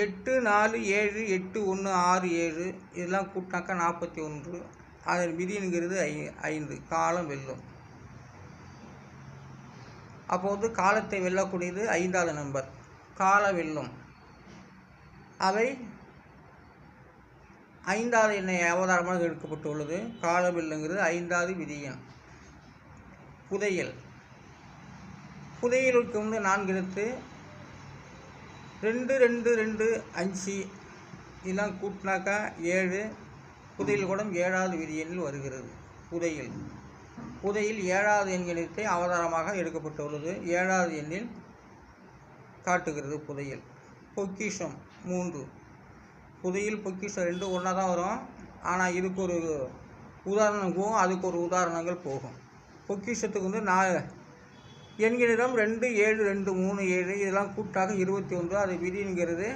8 4 7 8 1 6 7 இதெல்லாம் கூட்டினாக்கா 41. அதன் விதிங்கிறது 5. காலம் வெல்லும். அப்போது காலத்தை வெல்லக்கூடியது 5வது நம்பர் கால வெல்லும். அவை 5வது எண்ணை அவதாரமாக எடுக்கப்பட்டுள்ளது. கால வெல்லுங்கிறது 5வது விதியன். புதையல். புதையலுக்கு 4 எழுத்து 2 2 2 5 இதெல்லாம் கூட்டினாக்கா 7. புதையல் கூட 7வது விதியெண்ணில் வருகிறது. புதையல் 7வது எண்கணித்தை அவதாரமாக எடுக்கப்பட்டுள்ளது. 7வது எண்ணில் காட்டுகிறது புதையல். பொக்கிஷம் 3. புதையல் பொக்கிஷம் 2 ஒன்றா தான் வரும். ஆனால் இதுக்கு ஒரு உதாரணம் போகும், அதுக்கு ஒரு உதாரணங்கள் போகும். பொக்கிஷத்துக்கு 4 எண்களிடம் 2 7 2 3 7 இதெல்லாம் கூட்டாக 21. அது விதிங்கிறது